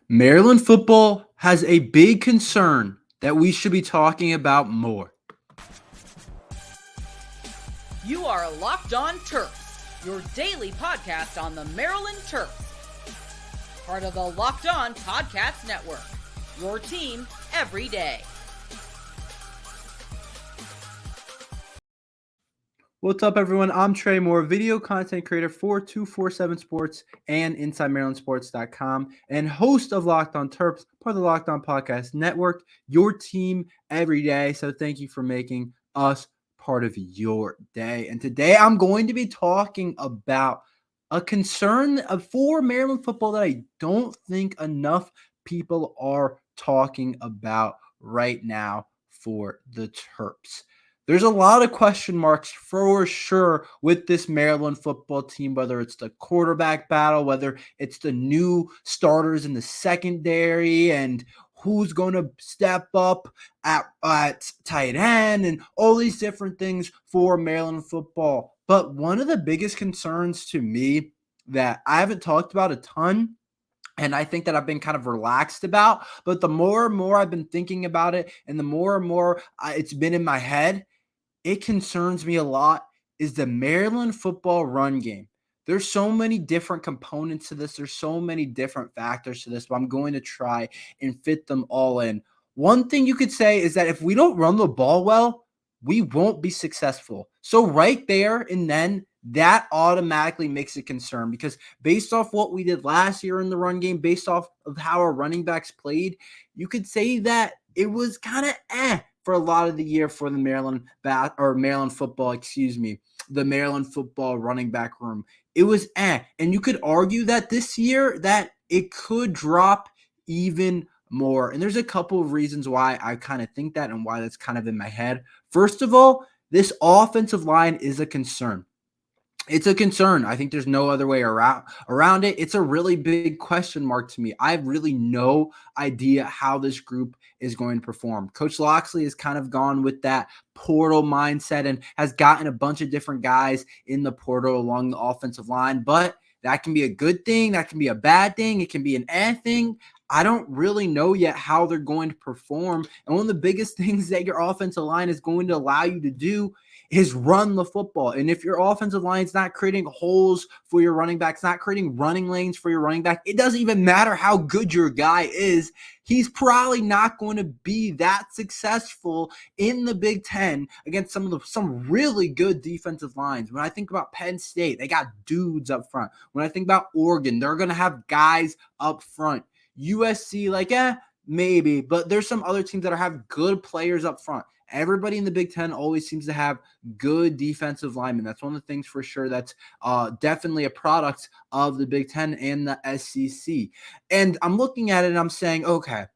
Maryland football has a big concern that we should be talking about more. You are Locked On Terps, your daily podcast on the Maryland Terps. Part of the Locked On Podcast Network, your team every day. What's up, everyone? I'm Tre Moore, video content creator for 247 Sports and InsideMarylandSports.com, and host of Locked On Terps, part of the Locked On Podcast Network, your team every day. So thank you for making us part of your day. And today I'm going to be talking about a concern for Maryland football that I don't think enough people are talking about right now for the Terps. There's a lot of question marks for sure with this Maryland football team, whether it's the quarterback battle, whether it's the new starters in the secondary, and who's going to step up at tight end, and all these different things for Maryland football. But one of the biggest concerns to me that I haven't talked about a ton, and I think that I've been kind of relaxed about, but the more and more I've been thinking about it, and the more and more it's been in my head, it concerns me a lot, is the Maryland football run game. There's so many different components to this. There's so many different factors to this, but I'm going to try and fit them all in. One thing you could say is that if we don't run the ball well, we won't be successful. So right there and then, that automatically makes a concern, because based off what we did last year in the run game, based off of how our running backs played, you could say that it was kind of for a lot of the year for the Maryland football, the Maryland football running back room. It was And you could argue that this year that it could drop even more. And there's a couple of reasons why I kind of think that and why that's kind of in my head. First of all, this offensive line is a concern. It's a concern. I think there's no other way around it. It's a really big question mark to me. I have really no idea how this group is going to perform. Coach Loxley has kind of gone with that portal mindset and has gotten a bunch of different guys in the portal along the offensive line, but that can be a good thing. That can be a bad thing. It can be an thing. I don't really know yet how they're going to perform. And one of the biggest things that your offensive line is going to allow you to do is run the football. And if your offensive line is not creating holes for your running backs, not creating running lanes for your running back, it doesn't even matter how good your guy is. He's probably not going to be that successful in the Big Ten against some really good defensive lines. When I think about Penn State, they got dudes up front. When I think about Oregon, they're going to have guys up front. USC, maybe, but there's some other teams that have good players up front. Everybody in the Big Ten always seems to have good defensive linemen. That's one of the things for sure that's definitely a product of the Big Ten and the SEC. And I'm looking at it and I'm saying, okay,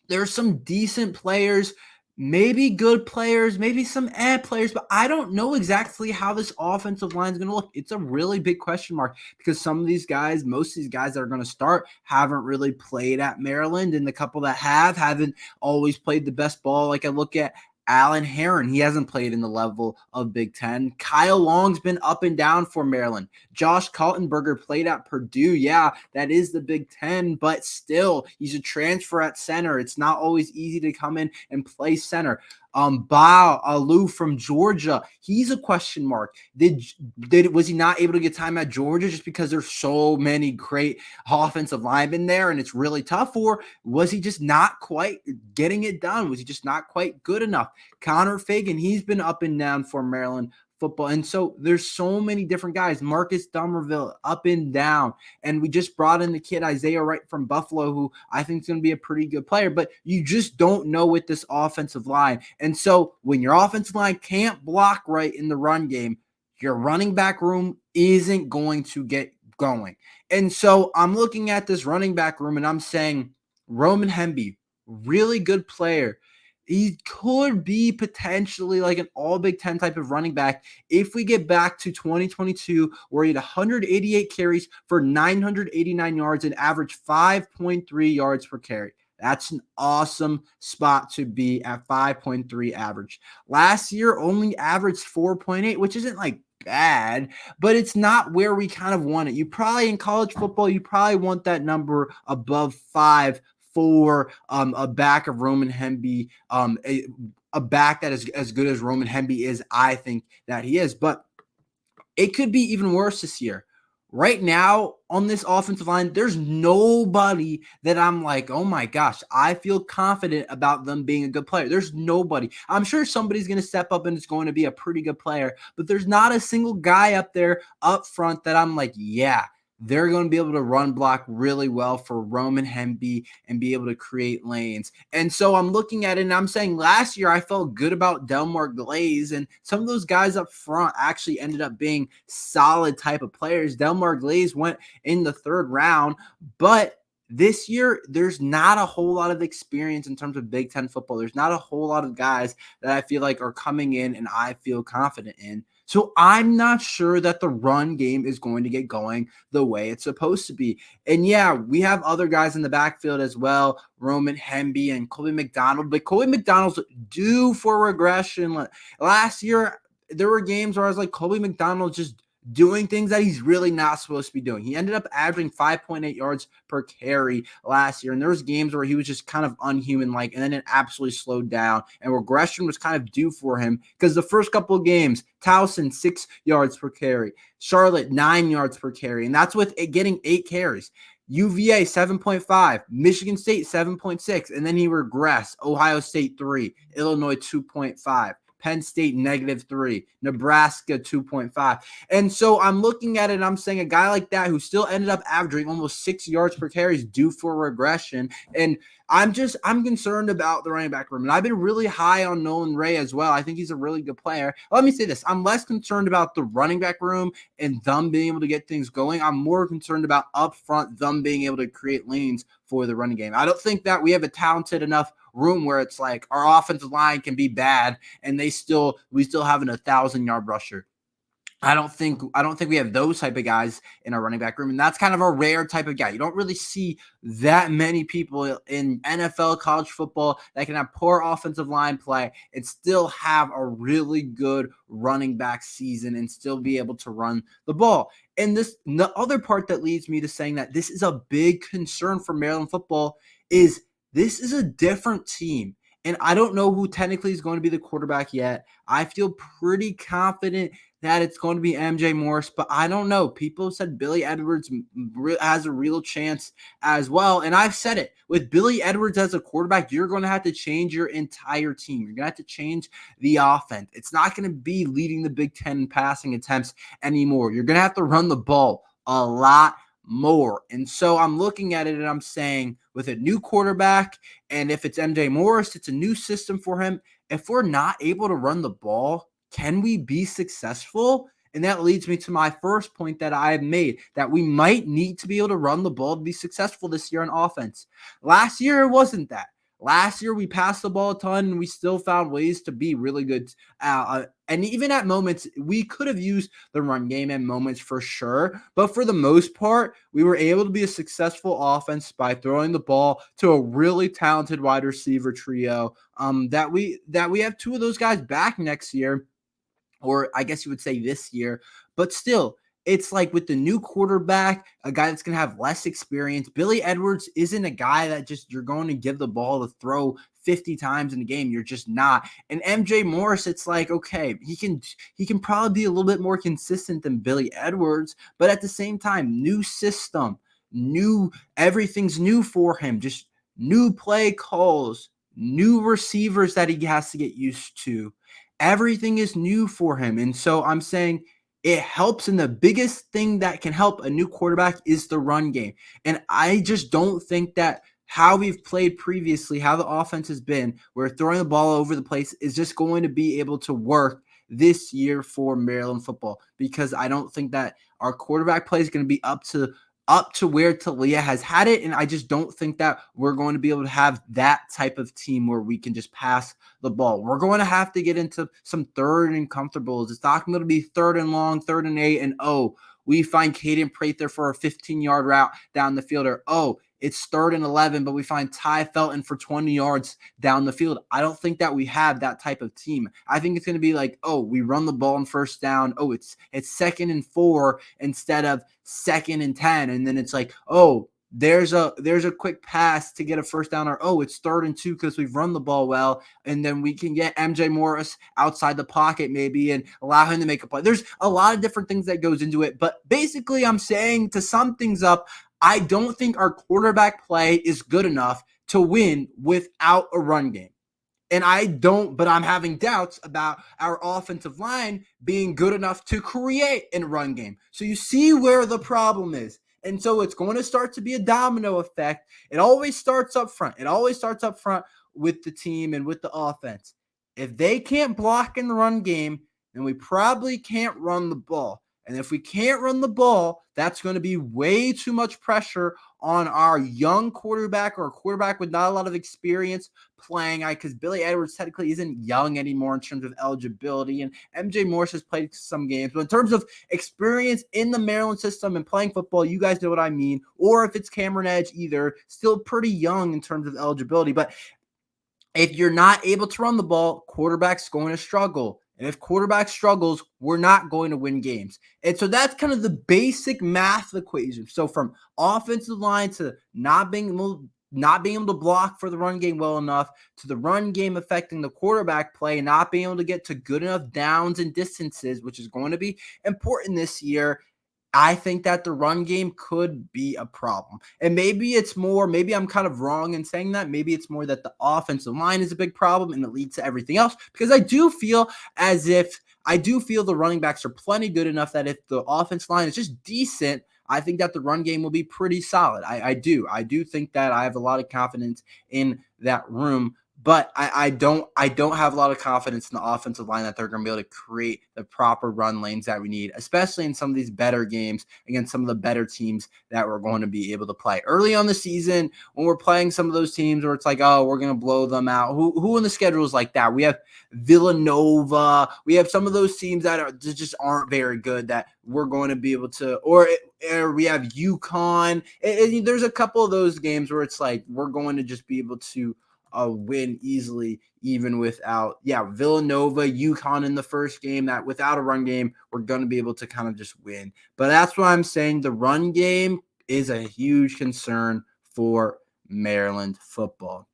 there's some decent players, maybe good players, maybe some players, but I don't know exactly how this offensive line is going to look. It's a really big question mark, because some of these guys, most of these guys that are going to start, haven't really played at Maryland, and the couple that haven't always played the best ball. Like I look at Alan Herron, he hasn't played in the level of Big Ten. Kyle Long's been up and down for Maryland. Josh Kaltenberger played at Purdue. Yeah, that is the Big Ten, but still, he's a transfer at center. It's not always easy to come in and play center. Bao Alou from Georgia, he's a question mark. Was he not able to get time at Georgia just because there's so many great offensive linemen there and it's really tough? Or was he just not quite getting it done? Was he just not quite good enough? Connor Fagan, he's been up and down for Maryland football. And so there's so many different guys. Marcus Dummerville, up and down. And we just brought in the kid Isaiah Wright from Buffalo, who I think is going to be a pretty good player. But you just don't know with this offensive line. And so when your offensive line can't block right in the run game, your running back room isn't going to get going. And so I'm looking at this running back room and I'm saying, Roman Hemby, really good player. He could be potentially like an all Big Ten type of running back if we get back to 2022, where he had 188 carries for 989 yards and averaged 5.3 yards per carry. That's an awesome spot to be at 5.3 average. Last year only averaged 4.8, which isn't like bad, but it's not where we kind of want it. You probably in college football, you probably want that number above 5 for a back of Roman Hemby, a back that is as good as Roman Hemby is. I think that he is, but it could be even worse this year. Right now on this offensive line, there's nobody that I'm like, oh my gosh, I feel confident about them being a good player. There's nobody. I'm sure somebody's going to step up and it's going to be a pretty good player, but there's not a single guy up there up front that I'm like, yeah, they're going to be able to run block really well for Roman Hemby and be able to create lanes. And so I'm looking at it and I'm saying last year I felt good about Delmar Glaze, and some of those guys up front actually ended up being solid type of players. Delmar Glaze went in the 3rd round, but this year, there's not a whole lot of experience in terms of Big Ten football. There's not a whole lot of guys that I feel like are coming in and I feel confident in. So I'm not sure that the run game is going to get going the way it's supposed to be. And yeah, we have other guys in the backfield as well, Roman Hemby and Colby McDonald, but Colby McDonald's due for regression. Last year, there were games where I was like, Colby McDonald just doing things that he's really not supposed to be doing. He ended up averaging 5.8 yards per carry last year, and there was games where he was just kind of unhuman-like, and then it absolutely slowed down, and regression was kind of due for him because the first couple of games, Towson, 6 yards per carry, Charlotte, 9 yards per carry, and that's with it getting 8 carries. UVA 7.5, Michigan State 7.6, and then he regressed. Ohio State 3, Illinois 2.5. Penn State -3, Nebraska 2.5. And so I'm looking at it and I'm saying a guy like that who still ended up averaging almost 6 yards per carry is due for regression. And I'm concerned about the running back room. And I've been really high on Nolan Ray as well. I think he's a really good player. Let me say this. I'm less concerned about the running back room and them being able to get things going. I'm more concerned about up front, them being able to create lanes for the running game. I don't think that we have a talented enough room where it's like our offensive line can be bad and we still have an 1,000-yard rusher. I don't think we have those type of guys in our running back room, and that's kind of a rare type of guy. You don't really see that many people in NFL, college football that can have poor offensive line play and still have a really good running back season and still be able to run the ball. And the other part that leads me to saying that this is a big concern for Maryland football is this is a different team. And I don't know who technically is going to be the quarterback yet. I feel pretty confident that it's going to be MJ Morris, but I don't know. People said Billy Edwards has a real chance as well. And I've said it. With Billy Edwards as a quarterback, you're going to have to change your entire team. You're going to have to change the offense. It's not going to be leading the Big Ten in passing attempts anymore. You're going to have to run the ball a lot more. And so I'm looking at it and I'm saying with a new quarterback, and if it's MJ Morris, it's a new system for him. If we're not able to run the ball, can we be successful? And that leads me to my first point that I have made, that we might need to be able to run the ball to be successful this year on offense. Last year, it wasn't that. Last year, we passed the ball a ton, and we still found ways to be really good. And even at moments, we could have used the run game in moments for sure. But for the most part, we were able to be a successful offense by throwing the ball to a really talented wide receiver trio. That we have 2 of those guys back next year, or I guess you would say this year. But still, it's like with the new quarterback, a guy that's going to have less experience. Billy Edwards isn't a guy that just you're going to give the ball to throw 50 times in a game. You're just not. And MJ Morris, it's like, okay, he can probably be a little bit more consistent than Billy Edwards, but at the same time, new system, everything's new for him. Just new play calls, new receivers that he has to get used to. Everything is new for him. And so I'm saying it helps, and the biggest thing that can help a new quarterback is the run game. And I just don't think that how we've played previously, how the offense has been, we're throwing the ball over the place, is just going to be able to work this year for Maryland football, because I don't think that our quarterback play is going to be up to where Talia has had it, and I just don't think that we're going to be able to have that type of team where we can just pass the ball. We're going to have to get into some third and comfortables. It's not going to be 3rd and long, 3rd and 8, and we find Caden Prather for a 15-yard route down the field, or it's 3rd and 11, but we find Ty Felton for 20 yards down the field. I don't think that we have that type of team. I think it's going to be like, oh, we run the ball on 1st down. Oh, it's 2nd and 4 instead of 2nd and 10. And then it's like, oh, there's a quick pass to get a 1st down, or oh, it's 3rd and 2 because we've run the ball well, and then we can get MJ Morris outside the pocket maybe and allow him to make a play. There's a lot of different things that goes into it, but basically I'm saying, to sum things up, I don't think our quarterback play is good enough to win without a run game. And but I'm having doubts about our offensive line being good enough to create a run game. So you see where the problem is. And so it's going to start to be a domino effect. It always starts up front. It always starts up front with the team and with the offense. If they can't block in the run game, then we probably can't run the ball. And if we can't run the ball, that's going to be way too much pressure on our young quarterback, or a quarterback with not a lot of experience playing. Because Billy Edwards technically isn't young anymore in terms of eligibility, and MJ Morris has played some games. But in terms of experience in the Maryland system and playing football, you guys know what I mean. Or if it's Cameron Edge, either, still pretty young in terms of eligibility. But if you're not able to run the ball, quarterback's going to struggle. And if quarterback struggles, we're not going to win games. And so that's kind of the basic math equation. So from offensive line to not being able to block for the run game well enough, to the run game affecting the quarterback play and not being able to get to good enough downs and distances, which is going to be important this year, I think that the run game could be a problem. And maybe I'm kind of wrong in saying that. Maybe it's more that the offensive line is a big problem and it leads to everything else, because I do feel the running backs are plenty good enough that if the offense line is just decent, I think that the run game will be pretty solid. I do think that. I have a lot of confidence in that room. But I don't have a lot of confidence in the offensive line that they're going to be able to create the proper run lanes that we need, especially in some of these better games against some of the better teams that we're going to be able to play early on the season, when we're playing some of those teams where it's like, oh, we're going to blow them out. Who in the schedule is like that? We have Villanova. We have some of those teams that just aren't very good that we're going to be able to, or we have UConn. There's a couple of those games where it's like we're going to just be able to win easily, even without, Villanova, UConn in the first game, that without a run game, we're going to be able to kind of just win. But that's why I'm saying the run game is a huge concern for Maryland football.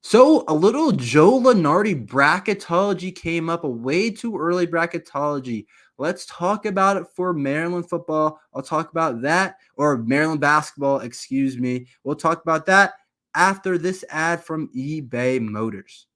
So a little Joe Lunardi bracketology came up, a way too early bracketology. Let's talk about it for Maryland football. I'll talk about that, or Maryland basketball, excuse me. We'll talk about that after this ad from eBay Motors.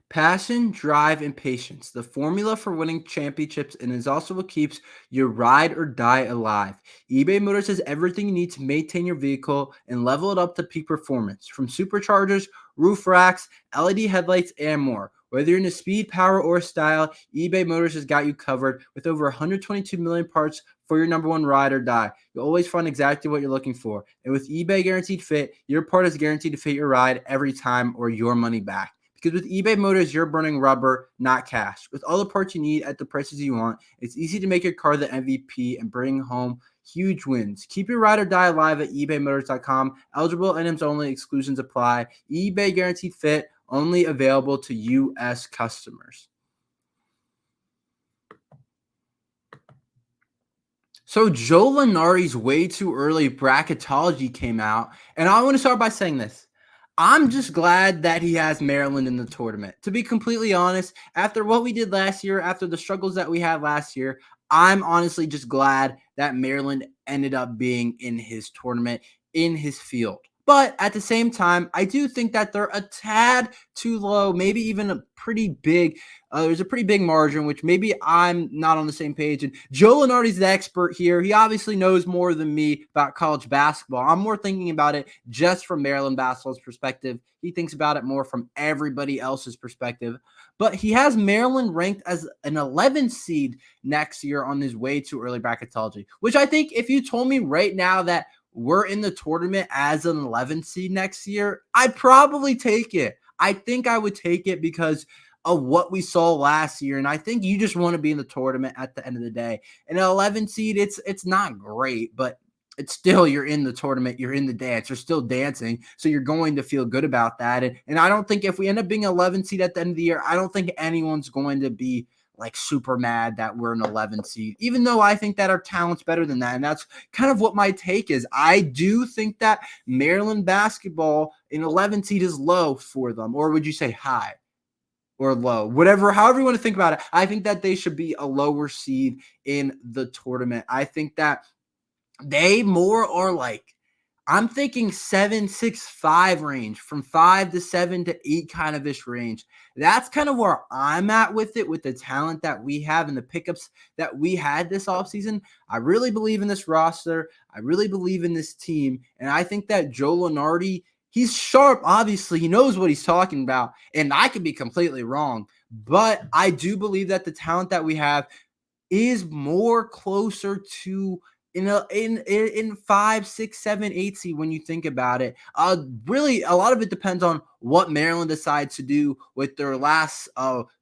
Passion, drive, and patience, the formula for winning championships, and is also what keeps your ride or die alive. eBay Motors has everything you need to maintain your vehicle and level it up to peak performance, from superchargers, roof racks, LED headlights, and more. Whether you're into speed, power, or style, eBay Motors has got you covered with over 122 million parts for your number one ride or die. You'll always find exactly what you're looking for. And with eBay Guaranteed Fit, your part is guaranteed to fit your ride every time, or your money back. Because with eBay Motors, you're burning rubber, not cash. With all the parts you need at the prices you want, it's easy to make your car the MVP and bring home huge wins. Keep your ride or die alive at ebaymotors.com. Eligible items only, exclusions apply. eBay Guaranteed Fit, only available to U.S. customers. So Joe Lunardi's way too early bracketology came out, and I want to start by saying this. I'm just glad that he has Maryland in the tournament. To be completely honest, after what we did last year, after the struggles that we had last year, I'm honestly just glad that Maryland ended up being in his tournament, in his field. But at the same time, I do think that they're a tad too low, maybe even a pretty big. There's a pretty big margin, which maybe I'm not on the same page. And Joe Lunardi's the expert here. He obviously knows more than me about college basketball. I'm more thinking about it just from Maryland basketball's perspective. He thinks about it more from everybody else's perspective. But he has Maryland ranked as an 11 seed next year on his way too early bracketology, which I think if you told me right now that we're in the tournament as an 11 seed next year, I'd probably take it. I think I would take it because of what we saw last year. And I think you just want to be in the tournament at the end of the day. And an 11 seed, it's not great, but it's still, you're in the tournament, you're in the dance, you're still dancing. So you're going to feel good about that. And I don't think if we end up being 11 seed at the end of the year, I don't think anyone's going to be like super mad that we're an 11 seed, even though I think that our talent's better than that. And that's kind of what my take is. I do think that Maryland basketball in 11 seed is low for them. Or would you say high or low? Whatever, however you want to think about it. I think that they should be a lower seed in the tournament. I think that they more are like, I'm thinking 7, 6, 5 range, from 5 to 7 to 8 kind of ish range. That's kind of where I'm at with it, with the talent that we have and the pickups that we had this offseason. I really believe in this roster. I really believe in this team. And I think that Joe Lunardi, he's sharp. Obviously, he knows what he's talking about. And I could be completely wrong. But I do believe that the talent that we have is more closer to in 5, 6, 7, 8 seed when you think about it. Really, a lot of it depends on what Maryland decides to do with their last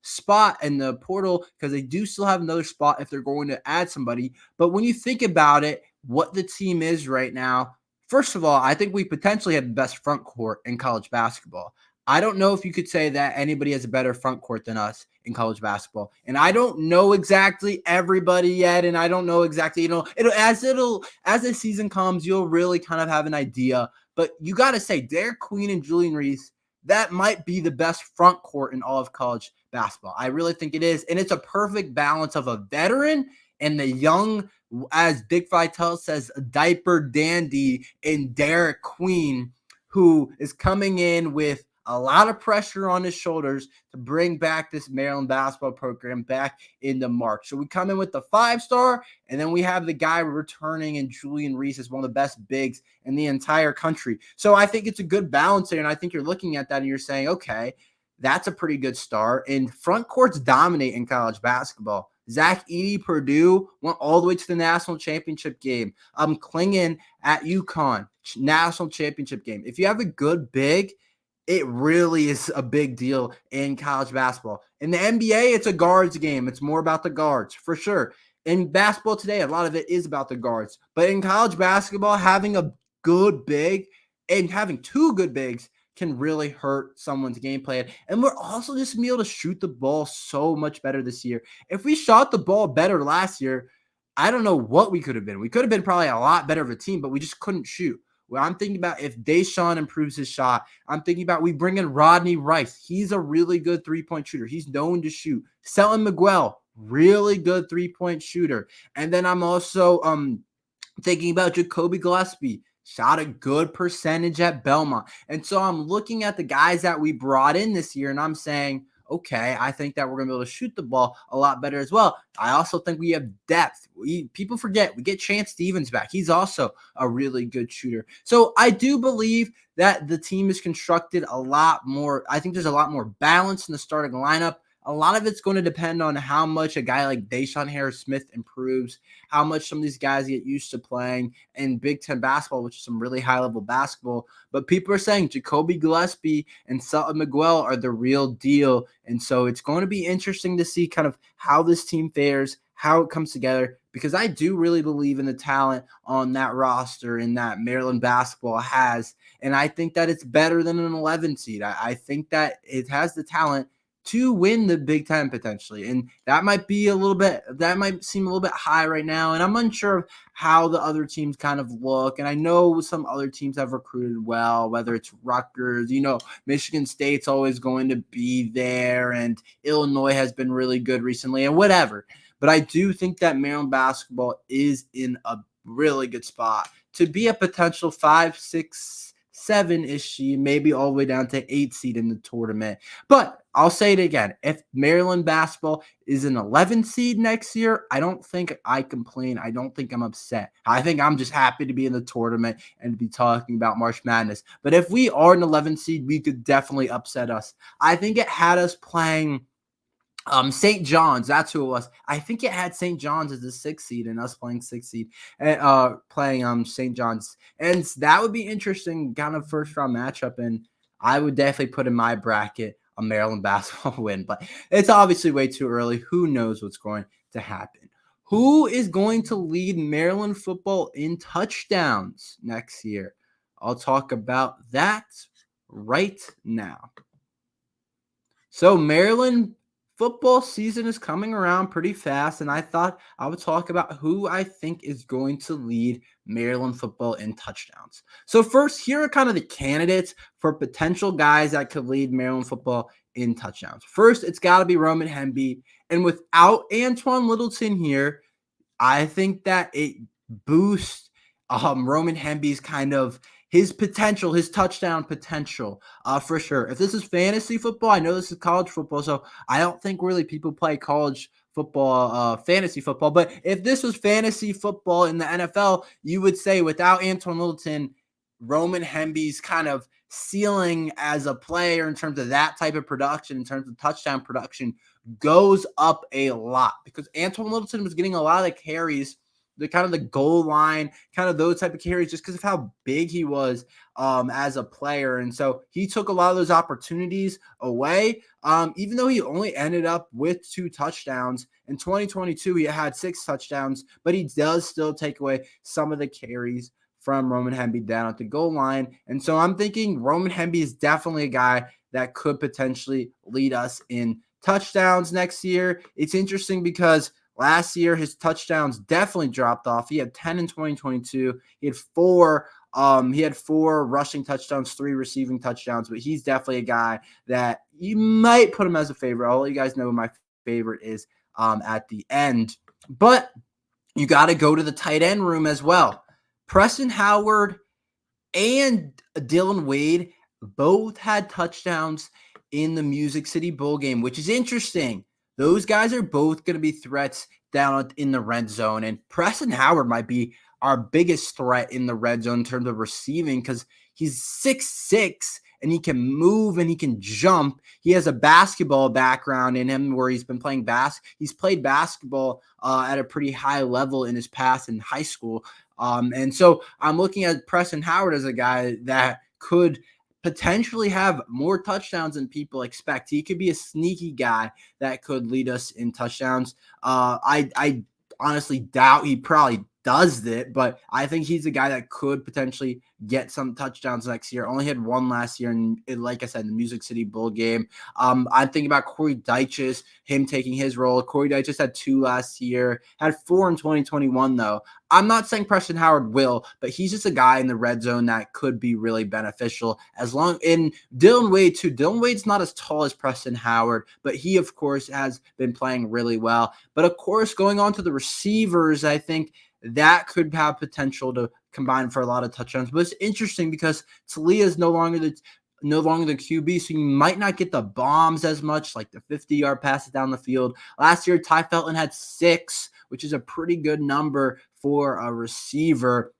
spot in the portal, because they do still have another spot if they're going to add somebody. But when you think about it, what the team is right now, first of all, I think we potentially have the best front court in college basketball. I don't know if you could say that anybody has a better front court than us in college basketball. And I don't know exactly everybody yet. And I don't know exactly, as the season comes, you'll really kind of have an idea. But you got to say, Derek Queen and Julian Reese, that might be the best front court in all of college basketball. I really think it is. And it's a perfect balance of a veteran and the young, as Dick Vitale says, diaper dandy in Derek Queen, who is coming in with a lot of pressure on his shoulders to bring back this Maryland basketball program back into March. So we come in with the 5-star, and then we have the guy returning, and Julian Reese is one of the best bigs in the entire country. So I think it's a good balance there, and I think you're looking at that and you're saying, okay, that's a pretty good start. And front courts dominate in college basketball. Zach Edey, Purdue, went all the way to the national championship game. Klingon at UConn, national championship game. If you have a good big, it really is a big deal in college basketball. In the NBA, it's a guards game. It's more about the guards, for sure. In basketball today, a lot of it is about the guards. But in college basketball, having a good big and having 2 good bigs can really hurt someone's gameplay. And we're also just going to be able to shoot the ball so much better this year. If we shot the ball better last year, I don't know what we could have been. We could have been probably a lot better of a team, but we just couldn't shoot. Well, I'm thinking about if Deshaun improves his shot. I'm thinking about we bring in Rodney Rice. He's a really good three-point shooter. He's known to shoot. Selton Miguel, really good three-point shooter. And then I'm also thinking about Jacoby Gillespie. Shot a good percentage at Belmont. And so I'm looking at the guys that we brought in this year, and I'm saying, okay, I think that we're going to be able to shoot the ball a lot better as well. I also think we have depth. People forget, we get Chance Stevens back. He's also a really good shooter. So I do believe that the team is constructed a lot more. I think there's a lot more balance in the starting lineup. A lot of it's going to depend on how much a guy like Deshaun Harris-Smith improves, how much some of these guys get used to playing in Big Ten basketball, which is some really high-level basketball. But people are saying Jacoby Gillespie and Selton Miguel are the real deal. And so it's going to be interesting to see kind of how this team fares, how it comes together, because I do really believe in the talent on that roster and that Maryland basketball has. And I think that it's better than an 11 seed. I think that it has the talent to win the Big Ten potentially. And that might seem a little bit high right now. And I'm unsure of how the other teams kind of look. And I know some other teams have recruited well, whether it's Rutgers, Michigan State's always going to be there, and Illinois has been really good recently, and whatever. But I do think that Maryland basketball is in a really good spot to be a potential 5, 6, 7-ish, maybe all the way down to 8 seed in the tournament. But I'll say it again. If Maryland basketball is an 11 seed next year, I don't think I complain. I don't think I'm upset. I think I'm just happy to be in the tournament and to be talking about March Madness. But if we are an 11 seed, we could definitely upset us. I think it had us playing St. John's. That's who it was. I think it had St. John's as the 6th seed and us playing 6th seed and playing St. John's. And that would be interesting kind of first round matchup. And I would definitely put in my bracket a Maryland basketball win, but it's obviously way too early. Who knows what's going to happen? Who is going to lead Maryland football in touchdowns next year? I'll talk about that right now. So Maryland football season is coming around pretty fast, and I thought I would talk about who I think is going to lead Maryland football in touchdowns. So first, here are kind of the candidates for potential guys that could lead Maryland football in touchdowns. First, it's got to be Roman Hemby, and without Antoine Littleton here, I think that it boosts Roman Hemby's kind of his potential, his touchdown potential, for sure. If this is fantasy football, I know this is college football, so I don't think really people play college football, fantasy football. But if this was fantasy football in the NFL, you would say without Antoine Littleton, Roman Hemby's kind of ceiling as a player in terms of that type of production, in terms of touchdown production, goes up a lot because Antoine Littleton was getting a lot of carries, the kind of the goal line, kind of those type of carries, just because of how big he was as a player. And so he took a lot of those opportunities away, even though he only ended up with 2 touchdowns. In 2022, he had 6 touchdowns, but he does still take away some of the carries from Roman Hemby down at the goal line. And so I'm thinking Roman Hemby is definitely a guy that could potentially lead us in touchdowns next year. It's interesting because last year, his touchdowns definitely dropped off. He had 10 in 2022. He had 4 rushing touchdowns, 3 receiving touchdowns, but he's definitely a guy that you might put him as a favorite. I'll let you guys know who my favorite is at the end. But you got to go to the tight end room as well. Preston Howard and Dylan Wade both had touchdowns in the Music City Bowl game, which is interesting. Those guys are both going to be threats down in the red zone. And Preston Howard might be our biggest threat in the red zone in terms of receiving because he's 6'6", and he can move and he can jump. He has a basketball background in him where he's been playing He's played basketball at a pretty high level in his past in high school. And so I'm looking at Preston Howard as a guy that could potentially have more touchdowns than people expect. He could be a sneaky guy that could lead us in touchdowns. I honestly doubt he probably does it, but I think he's a guy that could potentially get some touchdowns next year. Only had 1 last year, and like I said, in the Music City Bowl game. I'm thinking about Corey Dyches, him taking his role. Corey Dyches had 2 last year, had 4 in 2021, though. I'm not saying Preston Howard will, but he's just a guy in the red zone that could be really beneficial. In Dylan Wade, too. Dylan Wade's not as tall as Preston Howard, but he, of course, has been playing really well. But, of course, going on to the receivers, I think that could have potential to combine for a lot of touchdowns. But it's interesting because Talia is no longer the QB, so you might not get the bombs as much, like the 50-yard passes down the field. Last year, Ty Felton had 6, which is a pretty good number for a receiver.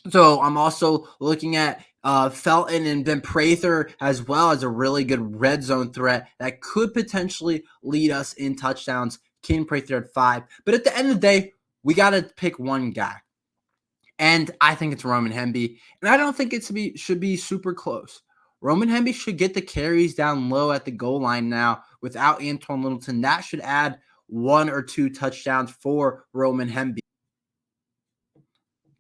So I'm also looking at Felton and Ben Prather as well as a really good red zone threat that could potentially lead us in touchdowns. Ken Prather at 5. But at the end of the day, we got to pick one guy. And I think it's Roman Hemby. And I don't think it should be super close. Roman Hemby should get the carries down low at the goal line now without Antoine Littleton. That should add 1 or 2 touchdowns for Roman Hemby.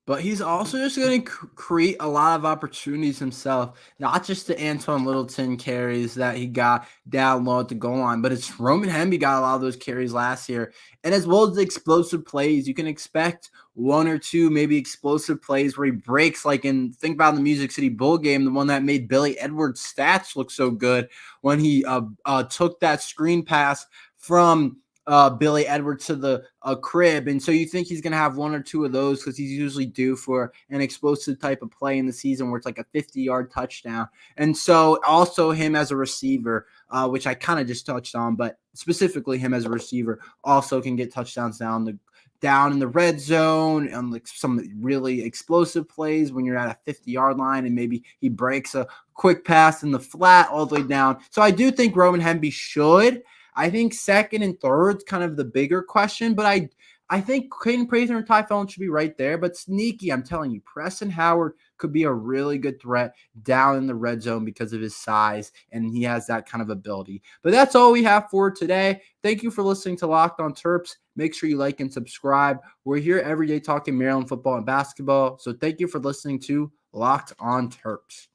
But he's also just going to create a lot of opportunities himself, not just the Antoine Littleton carries that he got down low at the goal line, but it's Roman Hemby got a lot of those carries last year. And as well as the explosive plays, you can expect 1 or 2 maybe explosive plays where he breaks, think about the Music City Bowl game, the one that made Billy Edwards' stats look so good when he took that screen pass from Billy Edwards to the crib. And so you think he's going to have 1 or 2 of those because he's usually due for an explosive type of play in the season where it's like a 50-yard touchdown. And so also him as a receiver, which I kind of just touched on, but specifically him as a receiver also can get touchdowns down in the red zone and like some really explosive plays when you're at a 50-yard line and maybe he breaks a quick pass in the flat all the way down. So I do think Roman Hemby should. I think second and third is kind of the bigger question, but I think Caden Prather and Ty Felton should be right there, but sneaky, I'm telling you, Preston Howard could be a really good threat down in the red zone because of his size, and he has that kind of ability. But that's all we have for today. Thank you for listening to Locked on Terps. Make sure you like and subscribe. We're here every day talking Maryland football and basketball. So thank you for listening to Locked on Terps.